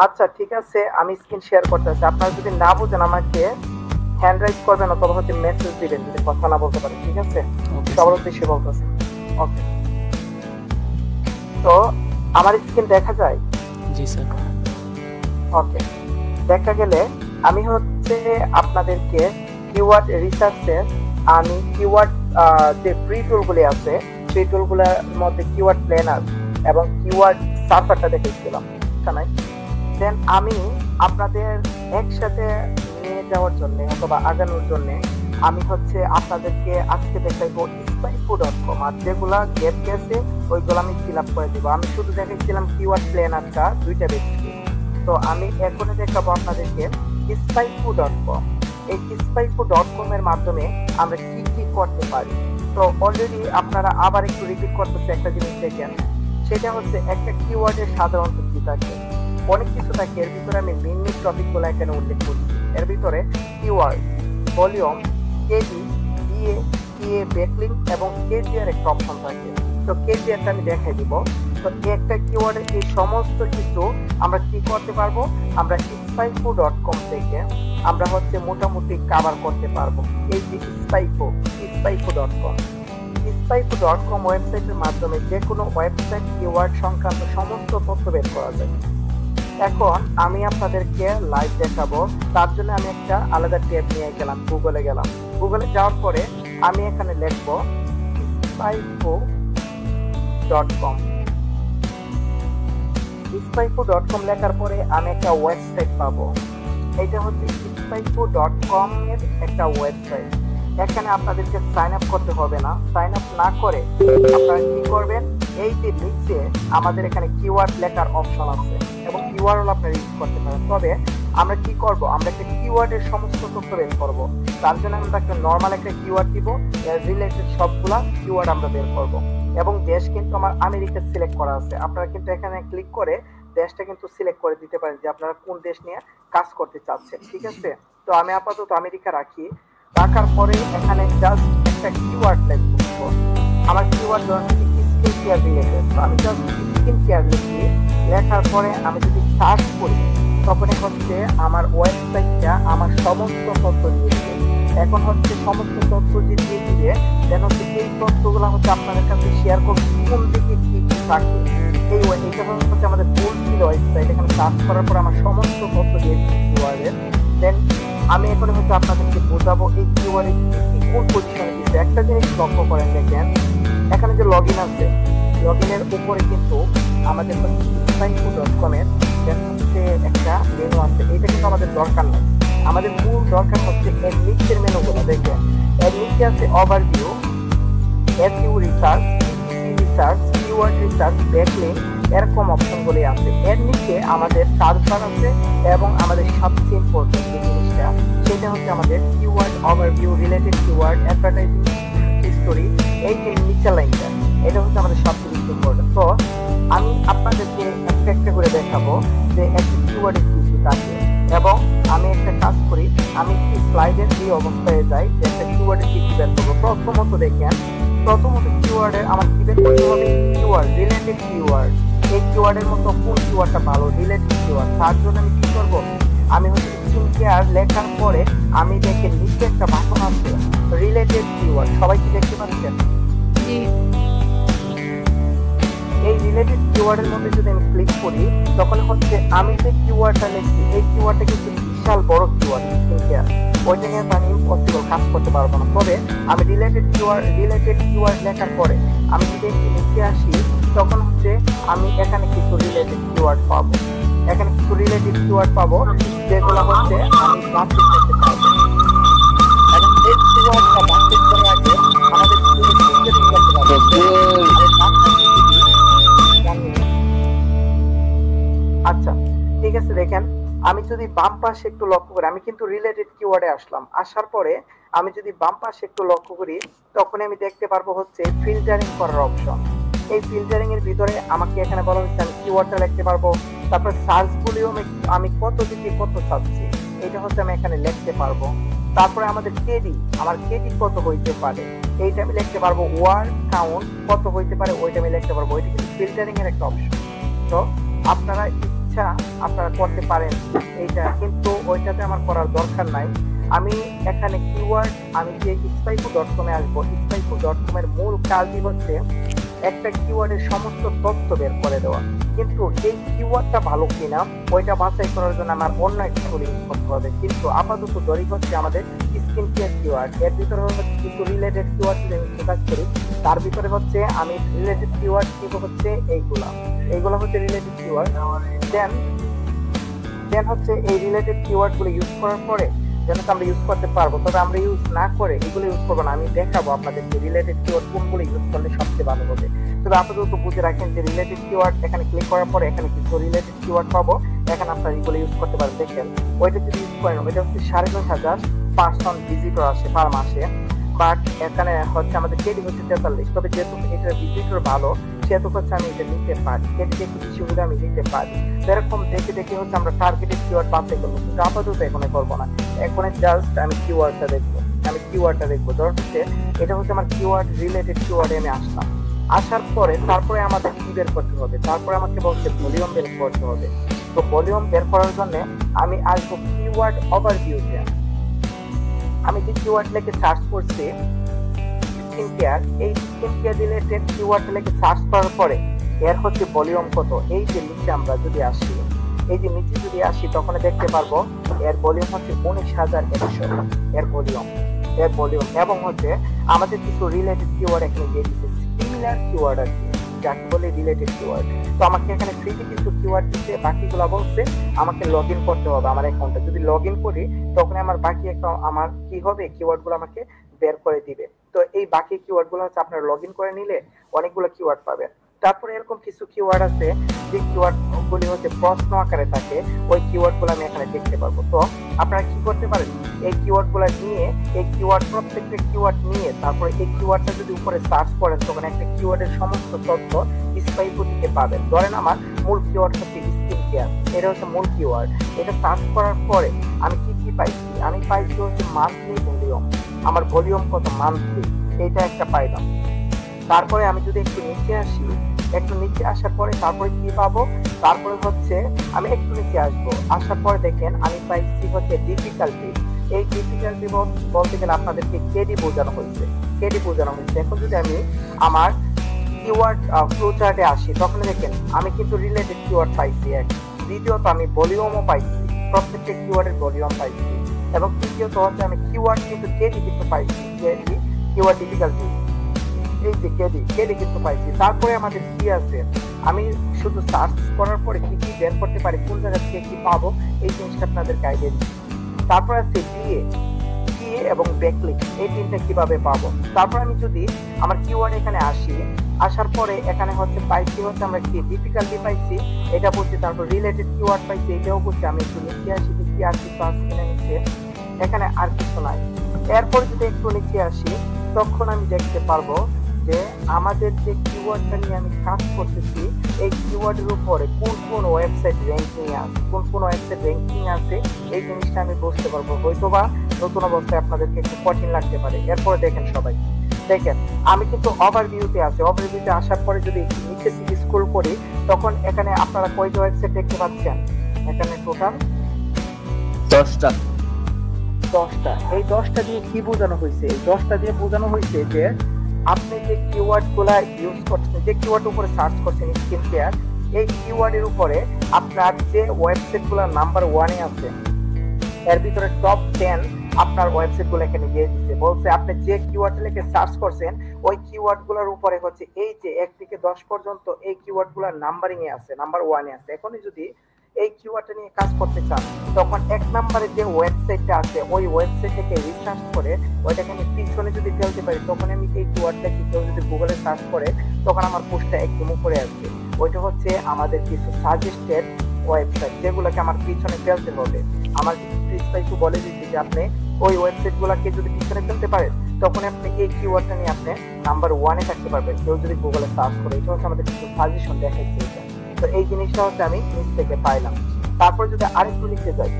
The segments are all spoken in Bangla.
আচ্ছা ঠিক আছে, আমি স্ক্রিন শেয়ার করতেছি। আপনারা যদি না বুঝেন আমাকে হ্যান্ড রাইজ করবেন অথবা হচ্ছে মেসেজ দিবেন যদি কথা না বলতে পারেন, ঠিক আছে? সবার উদ্দেশ্যে বলতেছি। ওকে, তো আমার স্ক্রিন দেখা যায়? জি স্যার। ওকে, দেখা গেলে আমি হচ্ছে আপনাদেরকে কিওয়ার্ড রিসার্চে আমি কিওয়ার্ড যে ফ্রি টুলগুলি আছে সেই টুলগুলোর মধ্যে কিওয়ার্ড প্ল্যানার এবং কিওয়ার্ড সার্ফারটা দেখেছিলাম। দেন আমি আপনাদের একসাথে নিয়ে যাওয়ার জন্য অথবা আগানোর জন্য আমি হচ্ছে আপনাদেরকে আজকে দেখাইবো spyfo.com, আর যেগুলা গ্যাপ গেছে ওইগুলো আমি ফিল আপ করে দিব। আমি শুধু দেখাইছিলাম কিওয়ার্ড প্ল্যানারটা দুইটা বেশি, তো আমি এখন দেখাবো আপনাদেরকে spyfo.com। এই spyfo.com এর মাধ্যমে আমরা কি কি করতে পারি। তো অলরেডি আপনারা আবার একটু রিপিট করতেছে একটা জিনিস দেখেন, সেটা হচ্ছে একটা কিওয়ার্ডের সাধারণত কি থাকে, অনেক কিছু থাকে। এর ভিতরে আমি মেইন টপিকগুলো এখানে উল্লেখ করছি। এর ভিতরে keyword, volume, KG, DA, TA, backlink এবং কেজিআর একটা অপশন থাকে। তো কেজিআরটা আমি দেখাই দিব। তো একটা কিওয়ার্ডের এই সমস্ত কিছু আমরা কি করতে পারবো, আমরা spyfo.com থেকে আমরা হচ্ছে মোটামুটি কভার করতে পারবো। এই যে spyfo.com ওয়েবসাইটের মাধ্যমে যে কোনো ওয়েবসাইট কিওয়ার্ড সংক্রান্ত সমস্ত তথ্য বের করা যায়। এখন আমি আপনাদেরকে লাইভ দেখাবো, তার জন্য আমি একটা আলাদা ট্যাব নিয়ে গেলাম, গুগলে গেলাম। গুগলে যাওয়ার পরে আমি এখানে লিখবো spyfo.com। spyfo.com লেখার পরে আমি একটা ওয়েবসাইট পাবো। এটা হচ্ছে spyfo.com এর একটা ওয়েবসাইট। এখানে আপনাদেরকে সাইন আপ করতে হবে না। সাইন আপ না করে আপনারা কি করবেন, এই যে নিচে আমাদের এখানে কিওয়ার্ড লেখার অপশন আছে এবং কিওয়ার্ড আপনারা ইউজ করতে পারেন। তবে আমরা কি করব, আমরা একটা কিওয়ার্ডের সমস্ত তথ্য বের করব। তার জন্য আমরা একটা নর্মাল একটা কিওয়ার্ড দিব, এর রিলেটেড সবগুলা কিওয়ার্ড আমরা বের করব। এবং দেশ কিন্তু আমার আমেরিকা সিলেক্ট করা আছে। আপনারা কিন্তু এখানে ক্লিক করে দেশটা কিন্তু সিলেক্ট করে দিতে পারেন যে আপনারা কোন দেশ নিয়ে কাজ করতে চাচ্ছেন, ঠিক আছে? তো আমি আপাতত আমেরিকা রাখি। রাখার পরে এখানে জাস্ট একটা কিওয়ার্ড লিখবো। আমার কিওয়ার্ড স্কিন কেয়ার রিলেটেড, তো আমি জাস্ট স্কিন কেয়ার লিখি। লেখার পরে আমি যদি সার্চ করি তখন হচ্ছে আমার ওয়েবসাইটটা আমার সমস্ত তথ্য দিয়ে দিবে। এখন হচ্ছে সমস্ত তথ্য দিয়ে দিবে, দেন হচ্ছে এই তথ্যগুলো হচ্ছে আপনাদের কাছে শেয়ার করবো কোন দিকে কি কি থাকে। এইটা হচ্ছে আমাদের ফুল ছিল ওয়েবসাইট। এখানে সার্চ করার পর আমার সমস্ত তথ্য দিয়ে কিওয়ার্ডের। দেন আমি এখন হচ্ছে আপনাদেরকে বোঝাবো এই কিওয়ার্ডে কোন পজিশনে দিচ্ছে। একটা জিনিস লক্ষ্য করেন, দেখেন এখানে যে লগইন আছে, লগইনের উপরে কিন্তু আমাদের spyfo.com এর হচ্ছে একটা মেনু আছে। এটা কিন্তু আমাদের দরকার নাই, আমাদের মূল দরকার হচ্ছে এর নিচের মেনুগুলো। দেখেন এর নিচে আছে overview, SEO research, research, keyword research, backlink, এরকম অপশনগুলি আছে। এর নিচে আমাদের সার্চ বার আছে এবং আমাদের সবচেয়ে ইম্পর্টেন্ট যে জিনিসটা সেটা হচ্ছে আমাদের keyword overview, related keyword, advertising history. এই যে নিচের লাইনটা এটা হচ্ছে আমাদের সবচেয়ে ইম্পর্টেন্ট। তো আমি আপনাদেরকে একটা একটা করে দেখাবো যে একটা কিওয়ার্ডে কি কি থাকে। এবং আমি একটা কাজ করি, আমি কি স্লাইডের এই অবস্থায় যাই যে একটা কিওয়ার্ডে কি কি বের করবো। প্রথমত দেখেন, প্রথমত কিওয়ার্ডে আমার কি বের করতে হবে, কিওয়ার্ড রিলেটেড কিওয়ার্ড। এই কিওয়ার্ডের মতো কোন কিওয়ার্ডটা ভালো, রিলেটেড কিওয়ার্ড। তার জন্য আমি কি করবো, আমি হচ্ছে স্কিন কেয়ার লেখার পরে আমি দেখে নিচে একটা বাটন আছে রিলেটেড কিওয়ার্ড। সবাই কি দেখতে পাচ্ছেন? এই রিলেটেড কিওয়ার্ডের মধ্যে যদি আমি ক্লিক করি তখন হচ্ছে আমি যে কিওয়ার্ডটা লিখছি এই কিওয়ার্ডটা কিন্তু বিশাল বড় কিওয়ার্ড স্কিন কেয়ার, ওইটা নিয়ে আমি ইম্পসিবল কাজ করতে পারবো না। তবে আমি রিলেটেড কিওয়ার্ড লেখার পরে আমি যদি নিচে আসি তখন হচ্ছে আমি এখানে কিছু রিলেটেড কিওয়ার্ড পাবো। এখানে কিছু রিলেটেড কিওয়ার্ড পাবো যেগুলো হচ্ছে আমি বাছাই করতে পারবো। এখন এই কিওয়ার্ডটা বাছাই করে আগে আমাদের আচ্ছা ঠিক আছে। দেখেন আমি যদি বাম পাশে একটু লক্ষ্য করি, আমি কিন্তু রিলেটেড কিওয়ার্ডে আসলাম। আসার পরে আমি যদি বাম পাশে একটু লক্ষ্য করি তখন আমি দেখতে পারবো হচ্ছে ফিল্টারিং করার অপশন। এই ফিল্টারিং এর ভিতরে আমাকে এখানে বলা হচ্ছে আমি কিওয়ার্ডটা লিখতে পারবো, তারপর সার্চ ভলিউম আমি কত দিকে কত চাচ্ছি এটা হচ্ছে আমি এখানে লিখতে পারবো। তারপরে আমাদের কেডি, আমার কেডি কত হইতে পারে এইটা আমি লিখতে পারবো। ওয়ার্ড কাউন্ট কত হইতে পারে ওইটা আমি লিখতে পারবো। ওইটা কিন্তু ফিল্টারিং এর একটা অপশন। তো আপনারা ইচ্ছা আপনারা করতে পারেন এইটা, কিন্তু ওইটাতে আমার করার দরকার নাই। আমি এখানে কিওয়ার্ড, আমি যে স্পাইকো.com এ আসবো, স্পাইকো.com এর মূল কাজই হচ্ছে একটা কিওয়ার্ডের সমস্ত তথ্য বের করে দেওয়া। কিন্তু এই কিওয়ার্ডটা ভালো কিনা ওইটা বাছাই করার জন্য আমার অন্য একটা টুল ইউজ করতে হবে। কিন্তু আপাতত ধরি হচ্ছে আমাদের স্কিন কেয়ার কিওয়ার্ড, এর ভিতরে হচ্ছে কিছু রিলেটেড কিওয়ার্ড যদি আমি ফোকাস করি, তার ভিতরে হচ্ছে আমি রিলেটেড কিওয়ার্ড দিব হচ্ছে এইগুলো হচ্ছে রিলেটেড কিওয়ার্ড। দেন হচ্ছে এই রিলেটেড কিওয়ার্ড গুলো ইউজ করার পরে যেন আমরা ইউজ করতে পারবো। তবে আমরা ইউজ না করে এগুলো ইউজ করবো না, আমি দেখাবো আপনাদেরকে রিলেটেড কিওয়ার্ড কোনগুলো ইউজ করলে সবচেয়ে ভালো হবে। তবে আপাতত বুঝে রাখেন যে রিলেটেড কিওয়ার্ড এখানে ক্লিক করার পরে এখানে কিছু রিলেটেড কিওয়ার্ড পাবো, এখানে আপনারা এগুলো ইউজ করতে পারেন। দেখেন ওইটা যদি ইউজ করেন ওইটা হচ্ছে 9,500 পার্সন ভিজিটর আসে পার মাসে, বাট এখানে হচ্ছে আমাদের কেডি হচ্ছে 43। তবে যেহেতু এটা ভিজিটর ভালো সেহেতু হচ্ছে আমি এটা নিতে পারি, কেডি দেখে কিছু আমি নিতে পারি। এরকম দেখে দেখে হচ্ছে আমরা টার্গেটেড কিওয়ার্ড বাছাই করবো, কিন্তু আপাতত এখানে করবো না। এখন জাস্ট আমি কিওয়ার্ডটা দেখবো। ধর হচ্ছে এটা হচ্ছে আমার কিওয়ার্ড, রিলেটেড কিওয়ার্ডে আমি আসলাম। আসার পরে তারপরে আমাদের কি বের করতে হবে, তারপরে আমাকে বলছে ভলিউম বের করতে হবে। তো ভলিউম বের করার জন্য আমি আসবো কিওয়ার্ড ওভারভিউতে। আমি যে কিওয়ার্ড লিখে সার্চ করছি স্কিন কেয়ার, এই স্কিন কেয়ার রিলেটেড কিওয়ার্ড লিখে সার্চ করার পরে এর হচ্ছে ভলিউম কত। এই যে নিচে আমরা যদি আসি, তখন দেখতে পারবো এর ভলিউম হচ্ছে 19,100 এর ভলিউম। এবং হচ্ছে আমাদের কিছু রিলেটেড কিওয়ার্ড এখানে দিয়ে দিচ্ছে, সিমিলার কিওয়ার্ড আর কি, যাকে বলে রিলেটেড কিওয়ার্ড। তো আমাকে এখানে ফ্রিতে কিছু কিওয়ার্ড দিচ্ছে, বাকিগুলো বলছে আমাকে লগ ইন করতে হবে আমার অ্যাকাউন্টে। যদি লগ ইন করি তখন আমার বাকি একটা আমার কি হবে, কিওয়ার্ড গুলো আমাকে বের করে দিবে। তো এই বাকি কিওয়ার্ড গুলো হচ্ছে আপনারা লগ ইন করে নিলে অনেকগুলো কিওয়ার্ড পাবেন। তারপরে এরকম কিছু কিওয়ার্ড আছে যে কিওয়ার্ড গুলি হচ্ছে প্রশ্ন আকারে থাকে, ওই কিওয়ার্ড গুলো আমি এখানে দেখতে পারবো। তো আপনারা কি করতে পারেন, এই কিওয়ার্ড গুলো নিয়ে প্রত্যেকটা কিওয়ার্ড নিয়ে তারপরে এই কিওয়ার্ডটা যদি উপরে সার্চ করেন তখন একটা কিওয়ার্ডের সমস্ত তথ্য স্পাইকো থেকে পাবেন। ধরেন আমার মূল কিওয়ার্ড হচ্ছে স্কিন কেয়ার, এটা হচ্ছে মূল কিওয়ার্ড। এটা সার্চ করার পরে আমি কি পাইছি, আমি পাইছি হচ্ছে মান্থলি ভলিউম। আমার ভলিউম কত মান্থলি, এইটা একটা পাইলাম। তারপরে আমি যদি একটু নিচে আসার পরে তারপরে কি পাবো, তারপরে হচ্ছে আমি একটু নিচে আসবো। আসার পরে দেখেন আমি পাইছি হচ্ছে ডিফিকাল্টি। এই ডিফিকাল্টি বলতে গেলে আপনাদেরকে কেডি বোঝানো হয়েছে। এখন যদি আমি আমার কিওয়ার্ড ফ্লো চার্টে আসি তখন দেখেন আমি কিন্তু রিলেটেড কিওয়ার্ড পাইছি এক, দ্বিতীয়ত আমি ভলিউমও পাইছি, প্রত্যেকটা কিওয়ার্ডের ভলিউম পাইছি, এবং তৃতীয়ত হচ্ছে আমি কিওয়ার্ড কিন্তু কেডি কিন্তু পাইছি, কিওয়ার্ড ডিফিকাল্টি, এই যে কেডি কিন্তু পাইছি। তারপরে আমাদের কি আছে, আমি শুধু সার্চ করার পরে কি বের করতে পারি, কোন জায়গা থেকে কি পাবো এই জিনিসটা আপনাদেরকে আইডিয়া দিচ্ছি। তারপর আছে ডিএ এবং ব্যাকলিক, এই তিনটা কিভাবে পাবো। তারপর আমি যদি আমার কিওয়ার্ড এখানে আসার পরে এখানে হচ্ছে পাইছি হচ্ছে আমরা কি ডিফিকাল্টি পাইছি, এটা বলছি। তারপর রিলেটেড কিওয়ার্ড পাইছি, এটাও বলছি। আমি একটু নিচে আসি কি আর কিছু আছে কিনা নিচে, এখানে আর কিছু নাই। এরপর যদি একটু নিচে আসি তখন আমি দেখতে পারবো যে আমাদের যে কিওয়ার্ডটা নিয়ে আমি কাজ করতেছি এই কিওয়ার্ডের উপরে কোন ওয়েবসাইট র্যাঙ্কিং আছে এই জিনিসটা আমি বুঝতে পারবো। হয়তোবা নতুন অবস্থায় আপনাদেরকে একটু কঠিন লাগতে পারে। এরপরে দেখেন আমি কিন্তু ওভারভিউতে আসার পরে যদি নিচের দিকে স্ক্রল করি তখন এখানে আপনারা কয়টা ওয়েবসাইট দেখতে পাচ্ছেন, এখানে টোটাল 10টা। এই 10টা দিয়ে কি বোঝানো হয়েছে, এই 10টা দিয়ে বোঝানো হয়েছে যে আপনি যে কিওয়ার্ড গুলা ইউজ করছেন, যে কিওয়ার্ড উপরে সার্চ করছেন স্কিন কেয়ার, এই কিওয়ার্ডের উপরে আপনার যে ওয়েবসাইট গুলা নাম্বার 1 এ আছে এর ভিতরে টপ 10 আপনার ওয়েবসাইট গুলো এখানে দিয়ে দিচ্ছে। বলছে আপনি যে কিওয়ার্ড লিখে সার্চ করছেন ওই কিওয়ার্ড গুলোর উপরে হচ্ছে এই যে 1 থেকে 10 পর্যন্ত এই কিওয়ার্ড গুলা নাম্বারিং এ আছে, নাম্বার 1 এ আছে। এখনই যদি এই কিওয়ার্ডটা নিয়ে কাজ করতে চান তখন 1 নম্বরে যে ওয়েবসাইটটা আছে ওই ওয়েবসাইটটাকে রিসার্চ করে ওইটাকে আমি পিছনে যদি ফেলতে পারি তখন আমি এই কিওয়ার্ডটা কেউ যদি গুগলে সার্চ করে তখন আমার পোস্টটা একদম উপরে আসবে। ওইটা হচ্ছে আমাদের কিছু সাজেস্টেড ওয়েবসাইট যেগুলোকে আমার পিছনে ফেলতে হবে। আমার একটু বলে দিচ্ছি যে আপনি ওই ওয়েবসাইট গুলাকে যদি পিছনে ফেলতে পারেন তখন আপনি এই কিওয়ার্ডটা নিয়ে আপনি নাম্বার 1 এ থাকতে পারবেন কেউ যদি গুগলে সার্চ করে। এটা হচ্ছে আমাদের কিছু সাজেশন দেখাচ্ছে। তো এই জিনিসটা হচ্ছে আমি নিচ থেকে পাইলাম। তারপর যদি আরেকটু নিচে যাই,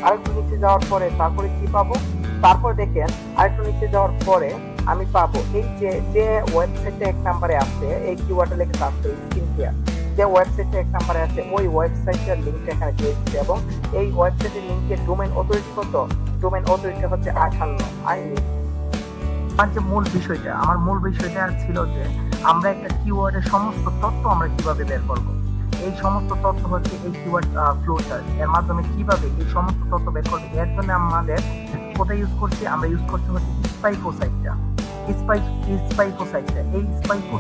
আরেকটু নিচে যাওয়ার পরে তারপরে কি পাবো, তারপর দেখেন আরেকটু নিচে যাওয়ার পরে আমি পাবো এই যে যে ওয়েবসাইটে 1 নম্বরে আছে, এই কিওয়ার্ডে লেখা আছে স্কিন কেয়ার, যে ওয়েবসাইটে 1 নম্বরে আছে ওই ওয়েবসাইটের লিংকটা এখানে দিয়ে দিচ্ছি। এবং এই ওয়েবসাইটের লিংকের ডোমেইন অথরিটি কত, ডোমেইন অথরিটি হচ্ছে 58। আমার যে মূল বিষয়টা ছিল যে আমরা একটা কিওয়ার্ডের সমস্ত তথ্য আমরা কিভাবে বের করব। এই সমস্ত তথ্য হচ্ছে এই কিওয়ার্ড ফ্লোচার্ট এর মাধ্যমে কিভাবে এই সমস্ত তথ্য বের করব। এর জন্য আমাদের কোথায় ইউজ করছি, আমরা ইউজ করছি হচ্ছে স্পাইফো সাইটটা। এই স্পাইফো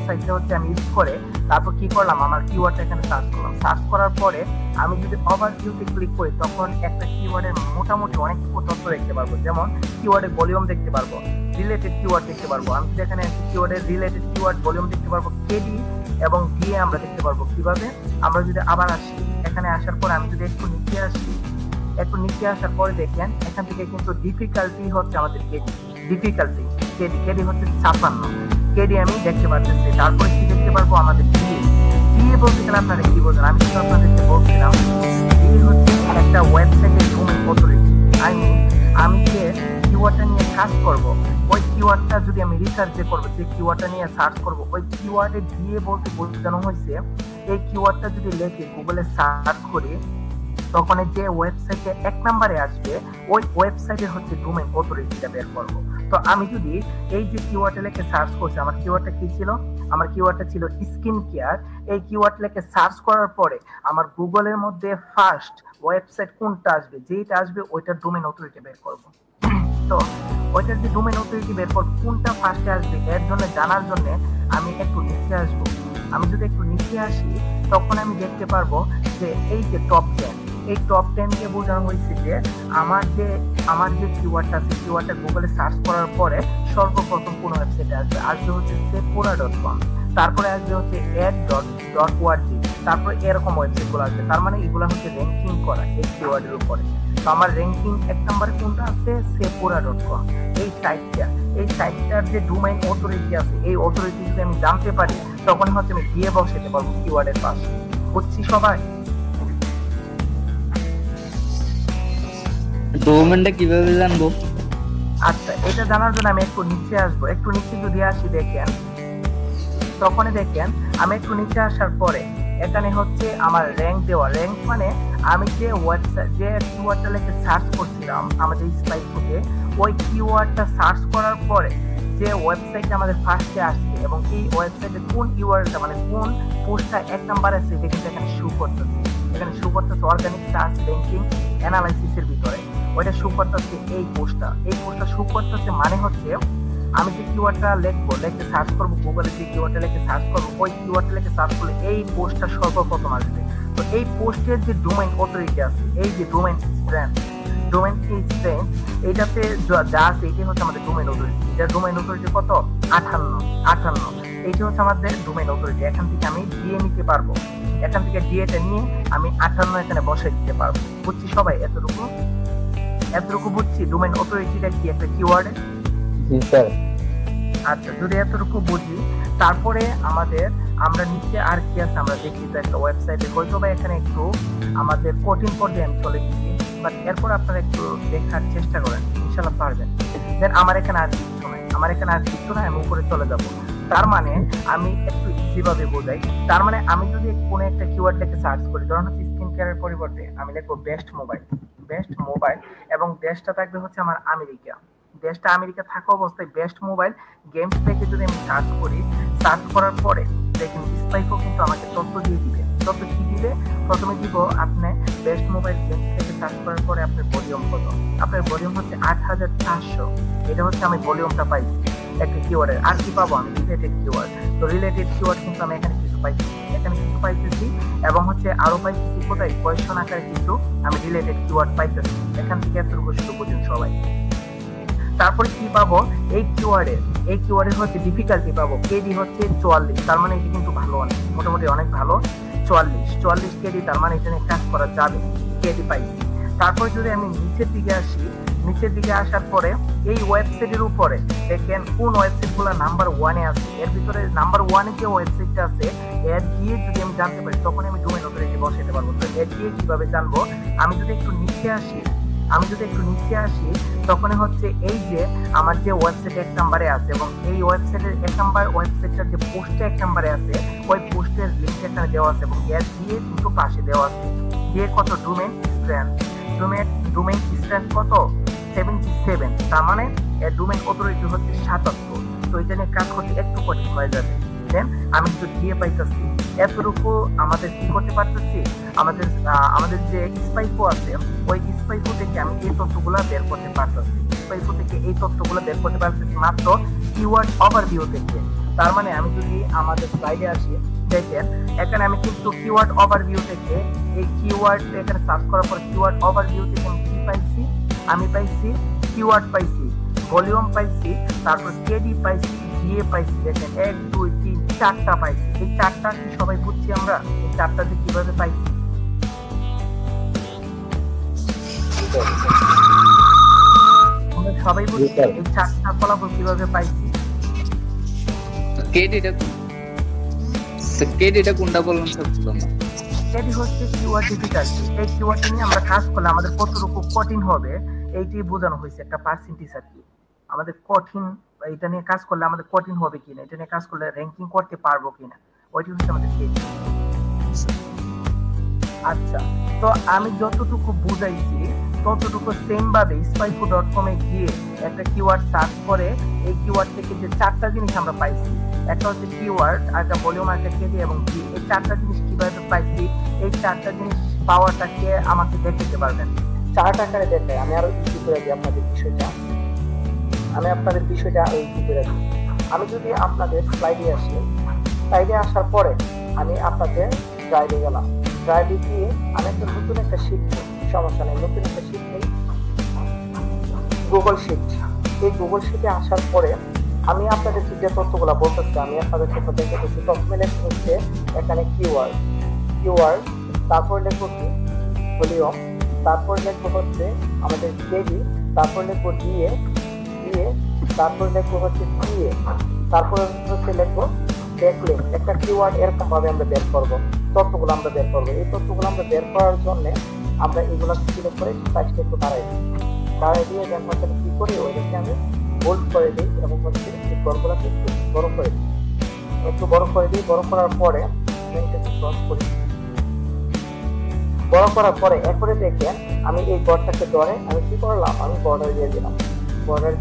সাইটটা হচ্ছে আমি ইউজ করে তারপর কি করলাম, আমার কিওয়ার্ডটা এখানে সার্চ করলাম। সার্চ করার পরে আমি যদি ওভারভিউতে ক্লিক করি তখন একটা কিওয়ার্ডের মোটামুটি অনেক তথ্য দেখতে পারবো। যেমন কিওয়ার্ডের ভলিউম দেখতে পারবো, রিলেটেড কিওয়ার্ড দেখতে পারবো। আমি যদি এখানে কিওয়ার্ডের রিলেটেড কিওয়ার্ড ভলিউম দেখতে পারবো, কেডি এবং ডিএ আমরা দেখতে পারবো। কিভাবে, আমরা যদি আবার আসি, এখানে আসার পরে আমি যদি একটু নিচে আসার পরে দেখেন এখান থেকে কিন্তু ডিফিকাল্টি হচ্ছে আমাদের কেডি হচ্ছে 56, কেডি আমি দেখতে পাচ্ছি। তারপরে কি দেখতে পারবো, আমাদের ডিএ বলতে গেলে আপনারা কি বলছেন, আমি কিন্তু আপনাদেরকে বলছিলাম ডিএ হচ্ছে একটা ওয়েবসাইটের ডোমেইন অথরিটি। আমি যে কিওয়ার্ডটা নিয়ে কাজ করব, ওই কিওয়ার্ডটা যদি আমি রিসার্চে করবো, যে কিওয়ার্ডটা নিয়ে সার্চ করব, ওই কিওয়ার্ডে ডিএ বলতে বোঝানো হয়েছে এই কিওয়ার্ডটা যদি লিখে গুগলে সার্চ করি তখন যে ওয়েবসাইটে 1 নম্বরে আসবে ওই ওয়েবসাইটের হচ্ছে ডোমেইন অথরিটিটা বের করব। তো আমি যদি এই যে কিওয়ার্ডে লিখে সার্চ করছি, আমার কিওয়ার্ডটা কি ছিল, আমার কিওয়ার্ডটা ছিল স্কিন কেয়ার। এই কিওয়ার্ড লিখে সার্চ করার পরে আমার গুগলের মধ্যে ফার্স্ট ওয়েবসাইট কোনটা আসবে, যেটা আসবে ওইটার ডোমেইন অথরিটি বের করব। তো ওইটার যে ডোমেইন অথরিটি বের করব, কোনটা ফার্স্টে আসবে এর জন্য জানার জন্য আমি একটু নিচে আসব। আমি যদি একটু নিচে আসি তখন আমি দেখতে পারবো যে এই যে টপ 10, এই টপ 10 কে বোঝানো হয়েছে যে আমার যে কিওয়ার্ডটা আছে, কিওয়ার্ডটা গুগলে সার্চ করার পরে সর্বপ্রথম কোন ওয়েবসাইটে আসবে হচ্ছে sephora.com, তারপরে আসবে হচ্ছে ad.org, তারপরে এরকম ওয়েবসাইট গুলো আসবে। তার মানে এগুলো হচ্ছে র্যাঙ্কিং করা এই কিওয়ার্ডের উপরে। তো আমার র্যাঙ্কিং 1 নম্বরে কোনটা আছে, sephora.com। এই সাইটটার যে ডোমেইন অথরিটি আছে, এই অথরিটি যদি আমি জানতে পারি তখন হচ্ছে আমি দিয়ে বসাতে পারবো কিওয়ার্ডের পাশে। বুঝছি সবাই? ডোমেইনটা কিভাবে জানবো? আচ্ছা, এটা জানার জন্য আমি একটু নিচে আসবো। একটু নিচে যদি আসি দেখেন, তখনই দেখেন আমি একটু নিচে আসার পরে এখানে হচ্ছে আমার র্যাঙ্ক দেওয়া। র্যাঙ্ক মানে আমি যে ওয়েবসাইট যে কিওয়ার্ডটা লিখে সার্চ করছিলাম আমাদের স্পাইফোতে, ওই কিওয়ার্ডটা সার্চ করার পরে যে ওয়েবসাইটটা আমাদের ফার্স্টে আসছে এবং এই ওয়েবসাইটে কোন ইউআরএলটা মানে কোন পোস্টটা 1 নম্বরে আছে এটা কিন্তু এখানে শো করতেছে। অর্গানিক সার্চ র্যাঙ্কিং অ্যানালাইসিসের ভিতরে ওইটা শো করতেছে। এই পোস্টটা শো করতেছে মানে হচ্ছে আমি যে কিওয়ার্ডটা লিখে সার্চ করব, গুগলে যে কিওয়ার্ডটা লিখে সার্চ করব, ওই কিওয়ার্ডটা লিখে সার্চ করলে এই পোস্টটা সর্বপ্রথম আসবে। তো এই পোস্টের যে ডোমেইন অথরিটি আছে, এই যে ডোমেইন স্ট্রেংথ এইটাতে যা আছে এটাই হচ্ছে আমাদের ডোমেইন অথরিটি। এটা ডোমেইন অথরিটি কত, 58। এইটা হচ্ছে আমাদের ডোমেইন অথরিটি। এখান থেকে আমি ডিএ নিতে পারবো, এখান থেকে ডিএটা নিয়ে আমি 58 এখানে বসাই দিতে পারবো। বুঝছি সবাই? এতটুকু বুঝছি ডোমেইন অথরিটিটা কি একটা কিওয়ার্ড। জি স্যার। আচ্ছা, যদি এতটুকু বুঝি তারপরে আমরা নিচে আর কি আছে আমরা দেখি। তো একটা ওয়েবসাইটে হয়তো বা এখানে একটু আমাদের কঠিন পর্যায়ে আমি চলে গেছি, বাট এরপর আপনারা একটু দেখার চেষ্টা করেন, ইনশাআল্লাহ পারবেন। দেন আমার এখানে আর কিছু নাই, আমি উপরে চলে যাব। তার মানে আমি একটু ইজি ভাবে বোঝাই। তার মানে আমি যদি কোনো একটা কিওয়ার্ড লিখে সার্চ করি, ধরুন হচ্ছে স্কিন কেয়ারের পরিবর্তে আমি লিখবো বেস্ট মোবাইল এবং দেশটা থাকবে হচ্ছে আমার আমেরিকা থাকা অবস্থায় বেস্ট মোবাইল গেমস থেকে যদি আমি সার্চ করি, সার্চ করার পরে দেখেন স্পাইফো কিন্তু আমাকে তথ্য দিয়ে দিবে। তথ্য কি দিবে, প্রথমে দিব আপনি বেস্ট মোবাইল গেমস থেকে সার্চ করার পরে আপনার ভলিউম কত, আপনার ভলিউম হচ্ছে 8400। এটা হচ্ছে আমি ভলিউমটা পাইছি একটা কিওয়ার্ডের। আর কি পাবো আমি, রিলেটেড কিওয়ার্ড। তো রিলেটেড কিওয়ার্ড কিন্তু আমি এখানে কিছু পাইতেছি এবং হচ্ছে আরো পাইতেছি কোথায়, কোয়েশ্চন আকারে কিছু আমি রিলেটেড কিওয়ার্ড পাইতেছি। এখান থেকে এতটুকু শুরু করছেন সবাই। তারপরে কি পাবো, এই কিওয়ার্ডের হচ্ছে ডিফিকাল্টি পাবো, কেডি হচ্ছে 44। তার মানে এটা কিন্তু ভালো, অনেক মোটামুটি অনেক ভালো। 44 কেডি, তার মানে এটা কাজ করা যাবে, কেডি পাইছি। তারপরে যদি আমি নিচের দিকে আসার পরে এই ওয়েবসাইটের উপরে দেখেন কোন ওয়েবসাইট গুলো নাম্বার 1-এ আছে। এর ভিতরে নাম্বার 1-এ যে ওয়েবসাইটটা আছে এর দিয়ে যদি আমি জানতে পারি তখন আমি ডোমেইন অথরিটি বসাতে পারবো। তো এর দিয়ে কিভাবে জানবো, আমি যদি একটু নিচে আসি আমি যদি একটু নিচে আসি তখন হচ্ছে এই যে আমার যে ওয়েবসাইট 1 নম্বরে আছে এবং এই ওয়েবসাইটের 1 নম্বর ওয়েবসাইটটার যে পোস্টে 1 নম্বরে আছে ওই পোস্টের লিংক এখানে দেওয়া আছে এবং এর দিয়ে দুটো পাশে দেওয়া আছে দিয়ে কত ডোমেইন স্ট্রেংথ কত 77, তার মানে এর ডোমেইন অথরিটি হচ্ছে 77। তো এটা নিয়ে কাজ করতে একটু কঠিন হয়ে যাবে। দেন আমি কিন্তু দিয়ে পাইতেছি এতটুকু আমাদের কি করতে পারতেছি, আমাদের যে স্পাইকো আছে ওই স্পাইকো থেকে আমি এই তথ্যগুলো বের করতে পারতেছি, স্পাইকো থেকে এই তথ্যগুলো বের করতে পারতেছি মাত্র কিওয়ার্ড ওভারভিউ থেকে। তার মানে আমি যদি আমাদের স্লাইডে আসি দেখেন এখানে আমি কিন্তু কিওয়ার্ড ওভারভিউ থেকে এই কিওয়ার্ড এখানে সার্চ করার পর কিওয়ার্ড ওভারভিউ থেকে আমি কি পাইছি, আমি পাইছি কিওয়ার্ড পাইছি, ভলিউম পাইছি, তারপর কেডি পাইছি, ডিএ পাইছি। দেখেন 1 2 3 4টা পাইছি। এই 4টা কি সবাই বুঝছি আমরা এই 4টা যে কিভাবে পাইছি? আমরা সবাই বুঝছি এই 4টা ফলাফল কিভাবে পাইছি। কেডিটা কোনটা বললাম সব বললাম না। কেডি হচ্ছে কিওয়ার্ড ডিফিকাল্টি। এই কিওয়ার্ডটা নিয়ে আমরা কাজ করলে আমাদের কতটুকু কঠিন হবে এইটি বোঝানো হয়েছে একটা পার্সেন্টেজ আর কি। আমাদের কঠিন এটা নিয়ে কাজ করলে আমাদের কঠিন হবে কিনা, এটা নিয়ে কাজ করলে র্যাঙ্কিং করতে পারবো কিনা, ওইটি হচ্ছে আমাদের কেডি। আচ্ছা, তো আমি যতটুকু বুঝাইছি ততটুকু সেম ভাবে spyfo.com এ গিয়ে একটা কিওয়ার্ড সার্চ করে এই কিওয়ার্ড থেকে যে 4টা জিনিস আমরা পাইছি, একটা হচ্ছে কিওয়ার্ড, একটা ভলিউম, একটা কেডি এবং ডি, এই 4টা জিনিস কিভাবে পাইছি এই 4টা জিনিস পাওয়াটাকে আমাকে দেখাতে পারবেন। 4 আকারে দেখাই, আমি আরো ইজি করে দিই আপনাদের বিষয়টা। ইজি করে দিই। আমি যদি আপনাদের স্লাইডে আসি, স্লাইডে আসার পরে আমি আপনাদের ড্রাইভে গেলাম, ড্রাইভে গিয়ে আমি একটা নতুন একটা শিট নিই, সমস্যা নেই, নতুন একটা শিট নিই, গুগল শিট। এই গুগল শিটে আসার পরে আমি আপনাদের যে তথ্যগুলো বলতেছি আমি আপনাদের তথ্য দেখাতেছি। প্রথমে লেখা হচ্ছে এখানে কিওয়ার্ড, তারপর লেখো কি ভলিউম, তারপর লেখো হচ্ছে আমাদের কেডি, তারপর লেখো ডিএ, তারপর লেখো হচ্ছে টিএ, তারপর হচ্ছে লেখো ব্যাকলিংক। একটা কিওয়ার্ড এরকম ভাবে আমরা বের করবো, তথ্যগুলো আমরা বের করবো। এই তথ্যগুলো আমরা বের করার জন্য আমরা এগুলো সিলেক্ট করে সাইজটা একটু বাড়াই দিয়ে দেন হচ্ছে কি করি ওইটাকে আমি বোল্ড করে দিই এবং হচ্ছে এই ঘরগুলোকে একটু বড় করে দিই। বড় করার পরে ক্রস করি, বড় করার পরে এরপরে দেখেন আমি এই ঘরটাকে ধরে আমি কি করলাম, আমি বর্ডার দিয়ে দিলাম, বর্ডার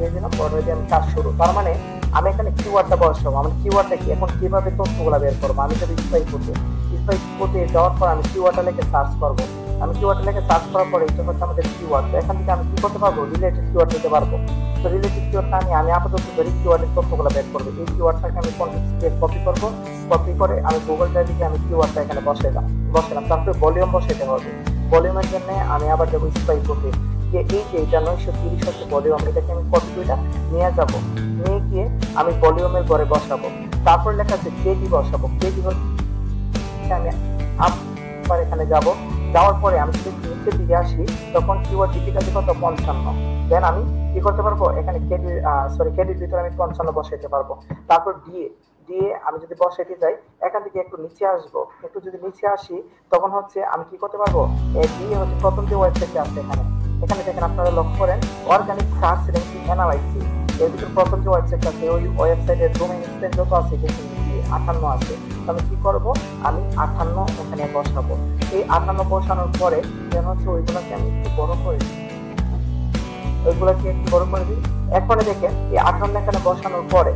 দিয়ে আমি কাজ শুরু। তার মানে আমি এখানে কিওয়ার্ডটা বসাবো। আমি কিওয়ার্ডটা কি এখন কিভাবে তথ্যগুলো বের করবো, আমি যদি স্পাইকোতে যাওয়ার পর আমি কিওয়ার্ডটা লিখে সার্চ করবো। আমি কিওয়ার্ডটা লিখে সার্চ করার পরে এটা হচ্ছে আমাদের কিওয়ার্ড। এখান থেকে আমি কি করতে পারবো, রিলেটেড কিওয়ার্ড দিতে পারবো। তো রিলেটেড কিওয়ার্ডটা আমি আপাতত ধরি কিওয়ার্ডের তথ্যগুলো বের করবো। এই কিওয়ার্ডটাকে আমি কপি করে আমি গুগল ড্রাইভে গিয়ে আমি কিওয়ার্ডটা এখানে বসালাম। তারপরে ভলিউম বসাইতে হবে। ভলিউমের জন্য আমি আবার যাবো স্পাইকোতে, যে এই যে এটা 930 হচ্ছে ভলিউম, এটাকে আমি কপি করে নিয়ে গিয়ে আমি ভলিউমের ঘরে বসাবো। তারপর লেখা আছে কেডি বসাবো। কেডি আমি আবার এখানে যাওয়ার পরে আমি যদি নিচের দিকে আসি তখন কিওয়ার্ড ডিফিকাল্টি কত 55। দেন আমি কি করতে পারবো, এখানে কেডির ভিতরে আমি 55 বসাইতে পারবো। তারপর ডিএ আমি যদি বসাইতে যাই এখান থেকে একটু নিচে আসবো, একটু যদি নিচে আসি তখন হচ্ছে আমি কি করতে পারবো, ডিএ হচ্ছে প্রথম যে ওয়েবসাইটে আছে এখানে দেখেন আপনারা লক্ষ্য করেন অর্গানিক সার্চ র্যাঙ্কিং অ্যানালাইসিস, এর ভিতরে প্রথম যে ওয়েবসাইট আছে ওই ওয়েবসাইটের ডোমেইন স্ট্রেংথ যত আছে 58 আছে। আমি কি করব, আমি 58 এখানে বসাবো। এই 58 বসানোর পরে যেন হচ্ছে ওইগুলোকে আমি একটু বড় করে দিই, এখন দেখেন এই 58 এখানে বসানোর পরে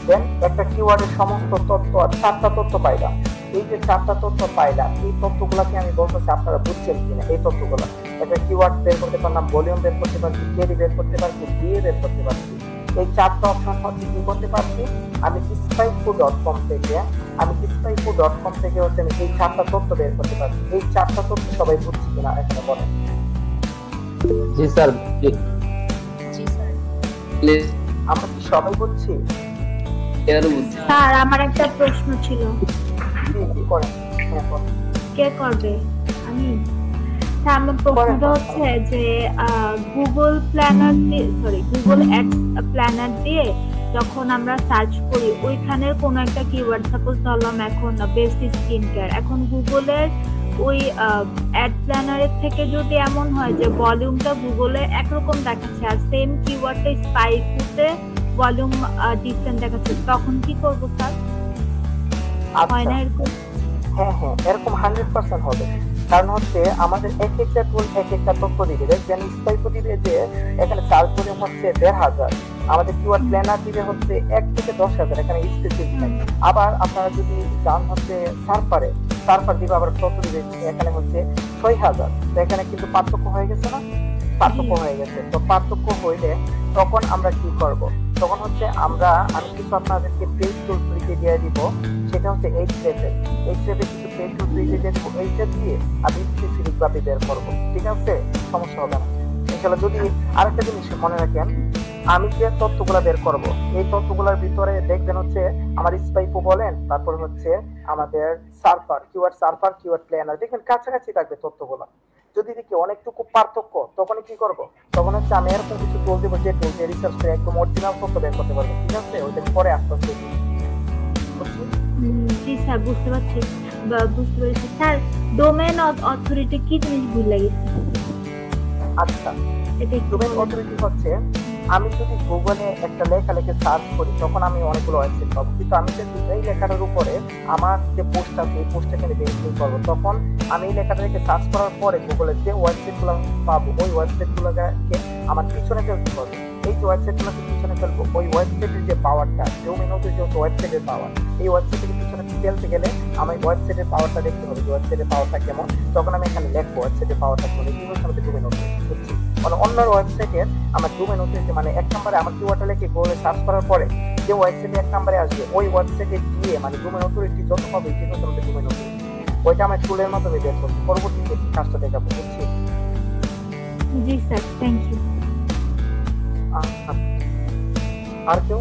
দেন একটা কিওয়ার্ডের সমস্ত তথ্য 4টা তথ্য পাইলাম। এই যে 4টা তথ্য পাইলাম এই তথ্যগুলোকে আমি বলতেছি আপনারা বুঝছেন কিনা। এই তথ্যগুলো একটা কিওয়ার্ড বের করতে পারলাম, ভলিউম বের করতে পারছি, কেডি বের করতে পারছি, ডিএ বের করতে পারছি। এই 4টা অপশন হচ্ছে কি করতে পারছি, আমি spyfo.com থেকে হচ্ছে আমি এই 4টা তথ্য বের করতে পারছি। এই 4টা তথ্য সবাই বুঝছি কিনা এখানে বলেন। জি স্যার, প্লিজ আমরা কি সবাই বুঝছি? স্যার আমার একটা প্রশ্ন ছিল। কে করবে? আমি। স্যার আমার প্রশ্নটা হচ্ছে যে গুগল অ্যাডস প্ল্যানার দিয়ে যখন আমরা সার্চ করি ওইখানের কোনো একটা কিওয়ার্ড, সাপোজ ধরলাম এখন বেস্ট স্কিন কেয়ার, এখন গুগলের ওই অ্যাড প্ল্যানারের থেকে যদি এমন হয় যে ভলিউমটা গুগলে একরকম দেখাচ্ছে আর সেম কিওয়ার্ডটা স্পাইকুতে ভলিউম ডিফারেন্ট দেখাচ্ছে, তখন কি করব স্যার? হয় না এরকম? হ্যাঁ হ্যাঁ, এরকম 100% হবে। কারণ হচ্ছে আমাদের এক একটা টুল এক একটা তথ্য দিবে। দেখবেন স্পাইকো দিবে যে এখানে সার্চ ভলিউম হচ্ছে 1,500, আমাদের কিওয়ার্ড প্ল্যানার দিবে হচ্ছে 1 থেকে 10,000, এখানে স্পেসিফিক। আবার আপনারা যদি যান হচ্ছে সার্ফার দিবে আবার তথ্য দিবে এখানে হচ্ছে 6,000। তো এখানে কিন্তু পার্থক্য হয়ে গেছে না? পার্থক্য হয়ে গেছে। তো পার্থক্য হইলে তখন আমরা কি করব? তখন হচ্ছে আমি কিছু আপনাদেরকে পেজ টুল ফ্রিতে দিয়ে দিব, সেটা হচ্ছে এইচএফএল কিছু পেজ টুল ফ্রিতে দিয়ে দিব। এইটা দিয়ে আমি স্পেসিফিক ভাবে বের করবো, ঠিক আছে? সমস্যা হবে না ইনশাআল্লাহ। যদি আরেকটা জিনিস মনে রাখেন, আমি যে তথ্যগুলো বের করব এই তথ্যগুলোর ভিতরে দেখবেন হচ্ছে আমার স্পাইকো বলেন, তারপর হচ্ছে আমাদের কিওয়ার্ড প্ল্যানার, দেখবেন কাছাকাছি থাকবে তথ্যগুলো। যদি দেখি অনেকটুকু পার্থক্য, তখন কি করব? তখন হচ্ছে আমি এরকম কিছু টুল দেবো যে টুল দিয়ে রিসার্চ করে একদম অরিজিনাল তথ্য বের করতে পারবো, ঠিক আছে? ওইটা পরে আস্তে আস্তে জি স্যার, বুঝতে পারছি। বুঝতে পেরেছি স্যার। ডোমেন অথরিটি কি জিনিস ভুলে গেছি? আচ্ছা, ডোমেইন অথরিটি হচ্ছে আমি যদি গুগলে একটা লেখা লিখে সার্চ করি তখন আমি অনেকগুলো ওয়েবসাইট পাবো, কিন্তু আমি যদি এই লেখাটার উপরে আমার যে পোস্ট আছে এই পোস্টটাকে ভেরিফাই করবো, তখন আমি এই লেখাটা লিখে সার্চ করার পরে গুগলে যে ওয়েবসাইটগুলো পাবো ওই ওয়েবসাইটগুলোকে আমার পিছনে ফেলতে হবে। এই যে ওয়েবসাইটগুলোকে পিছনে ফেলবো, ওই ওয়েবসাইটের যে পাওয়ারটা, ডোমেইন অথরিটি হচ্ছে ওয়েবসাইটের পাওয়ার, এই ওয়েবসাইটকে পিছনে ফেলতে গেলে আমি ওয়েবসাইটের পাওয়ারটা দেখতে হবে, ওয়েবসাইটের পাওয়ারটা কেমন। তখন আমি এখানে লিখবো ওয়েবসাইটের পাওয়ারটা কেমন, কি হচ্ছে আমাদের ডোমেইন অথরিটি হচ্ছে মানে অন্য ওয়েবসাইটের আমার ডোমেইন অথরিটি মানে 1 নম্বরে আমার কিওয়ার্ডটা লিখে গুগলে সার্চ করার পরে যে ওয়েবসাইটে 1 নম্বরে আসবে ওই ওয়েবসাইটে গিয়ে মানে ডোমেইন অথরিটি যত পাবে সেটা হচ্ছে আমাদের ডোমেইন অথরিটি। ওইটা আমার টুলের মাধ্যমে বের করবো, পরবর্তীতে কাজটা দেখাবো, বুঝছি? জি স্যার, থ্যাংক ইউ। আর কেউ?